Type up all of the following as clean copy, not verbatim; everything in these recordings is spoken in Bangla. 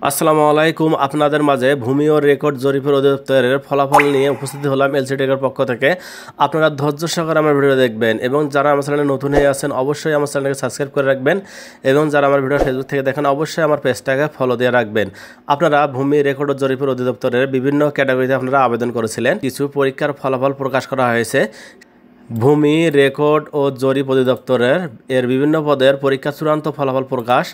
আসসালামু আলাইকুম। আপনাদের মাঝে ভূমি ও রেকর্ড জরিপের অধিদপ্তরের ফলাফল নিয়ে উপস্থিত হলাম এলসিটেকের পক্ষ থেকে। আপনারা ধৈর্য সহকারে আমার ভিডিও দেখবেন এবং যারা আমার চ্যানেলে নতুন হয়ে আছেন অবশ্যই আমার চ্যানেলকে সাবস্ক্রাইব করে রাখবেন এবং যারা আমার ভিডিও ফেসবুক থেকে দেখেন অবশ্যই আমার পেজটাকে ফলো দিয়ে রাখবেন। আপনারা ভূমি রেকর্ড ও জরিপের অধিদপ্তরের বিভিন্ন ক্যাটাগরিতে আপনারা আবেদন করেছিলেন। কিছু পরীক্ষার ফলাফল প্রকাশ করা হয়েছে। ভূমি রেকর্ড ও জরিপ অধিদপ্তরের বিভিন্ন পদের পরীক্ষা চূড়ান্ত ফলাফল প্রকাশ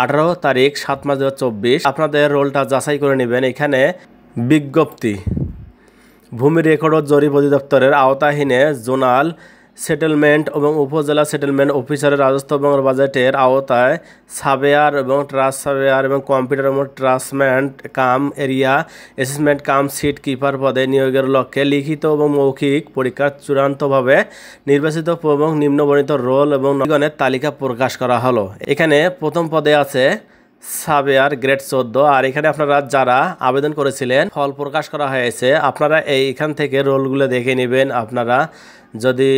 18 তারিখ 7 মাস 2024। আপনাদের রোলটা যাচাই করে নেবেন। এখানে বিজ্ঞপ্তি ভূমি রেকর্ড ও জরিপ অধিদপ্তরের আওতাধীনে জোনাল সেটেলমেন্ট এবং উপজেলা সেটেলমেন্ট অফিসারের রাজস্ব এবং বাজেটের আওতায় সার্ভেয়ার এবং ট্রাস্ট সার্ভেয়ার এবং কম্পিউটার এবং ট্রান্সমেন্ট কাম এরিয়া অ্যাসেসমেন্ট কাম সিট কিপার পদে নিয়োগের লক্ষ্যে লিখিত এবং মৌখিক পরীক্ষার চূড়ান্তভাবে নির্বাচিত এবং নিম্নবর্ণিত রোল এবং নিয়োগের তালিকা প্রকাশ করা হলো। এখানে প্রথম পদে আছে সার্ভেয়ার গ্রেড 14। আর এখানে আপনারা যারা আবেদন করেছিলেন ফল প্রকাশ করা হয়েছে। আপনারা এইখান থেকে রোলগুলো দেখে নেবেন। আপনারা যদি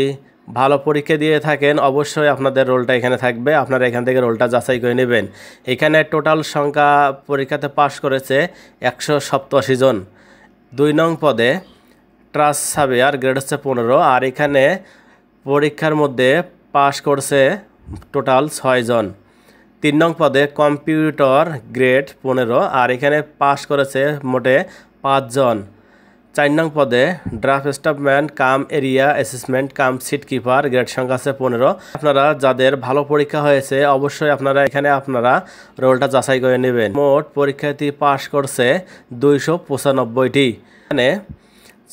ভালো পরীক্ষা দিয়ে থাকেন অবশ্যই আপনাদের রোলটা এখানে থাকবে। আপনারা এখান থেকে রোলটা যাচাই করে নেবেন। এখানে টোটাল সংখ্যা পরীক্ষাতে পাশ করেছে 187 জন। 2 নং পদে ট্রাস্ট সার্ভেয়ার গ্রেড হচ্ছে 15। আর এখানে পরীক্ষার মধ্যে পাশ করছে টোটাল 6 জন। 3 নং পদে কম্পিউটার গ্রেড 15। আর এখানে পাশ করেছে মোটে 5 জন। 4 নং পদে ড্রাফট স্টাফম্যান কাম এরিয়া অ্যাসেসমেন্ট কাম সিট কিপার গ্রেড সংখ্যা আছে 15। আপনারা যাদের ভালো পরীক্ষা হয়েছে অবশ্যই আপনারা এখানে আপনারা রোলটা যাচাই করে নেবেন। মোট পরীক্ষার্থী পাশ করছে 295টি। এখানে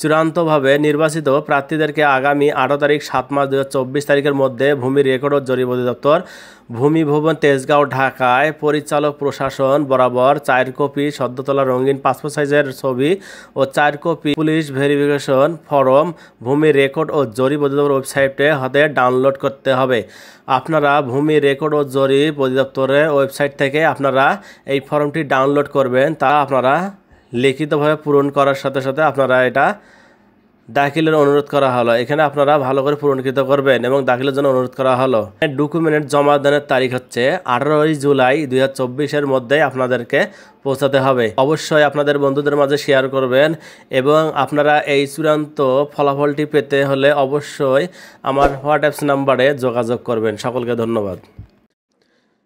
চূড়ান্তভাবে নির্বাচিত প্রার্থীদেরকে আগামী 18 তারিখ 7 মাস 2024 তারিখের মধ্যে ভূমি রেকর্ড ও জরিপ অধিদপ্তর ভূমি ভবন তেজগাঁও ঢাকায় পরিচালক প্রশাসন বরাবর 4 কপি সদ্য তোলা রঙিন পাসপোর্ট সাইজের ছবি ও 4 কপি পুলিশ ভেরিফিকেশন ফর্ম ভূমি রেকর্ড ও জরিপ অধিদপ্তর ওয়েবসাইটে হতে ডাউনলোড করতে হবে। আপনারা ভূমি রেকর্ড ও জরিপ অধিদপ্তরের ওয়েবসাইট থেকে আপনারা এই ফর্মটি ডাউনলোড করবেন। তা আপনারা লিখিতভাবে পূরণ করার সাথে সাথে আপনারা এটা দাখিলের অনুরোধ করা হলো। এখানে আপনারা ভালো করে পূরণকৃত করবেন এবং দাখিলের জন্য অনুরোধ করা হলো। ডকুমেন্ট জমা দানের তারিখ হচ্ছে 18 জুলাই 2024-এর মধ্যে আপনাদেরকে পৌঁছাতে হবে। অবশ্যই আপনাদের বন্ধুদের মাঝে শেয়ার করবেন এবং আপনারা এই চূড়ান্ত ফলাফলটি পেতে হলে অবশ্যই আমার হোয়াটসঅ্যাপ নাম্বারে যোগাযোগ করবেন। সকলকে ধন্যবাদ।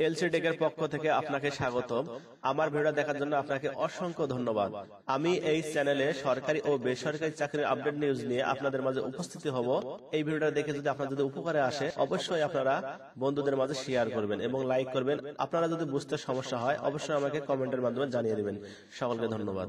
এলসিটেকের পক্ষ থেকে আপনাকে স্বাগতম। আমার ভিডিও দেখার জন্য আপনাকে অসংখ্য ধন্যবাদ। আমি এই চ্যানেলে সরকারি ও বেসরকারি চাকরির আপডেট নিউজ নিয়ে আপনাদের মাঝে উপস্থিত হব। এই ভিডিওটা দেখে যদি আপনার যদি উপকারে আসে অবশ্যই আপনারা বন্ধুদের মাঝে শেয়ার করবেন এবং লাইক করবেন। আপনারা যদি বুঝতে সমস্যা হয় অবশ্যই আমাকে কমেন্টের মাধ্যমে জানিয়ে দিবেন। সকলকে ধন্যবাদ।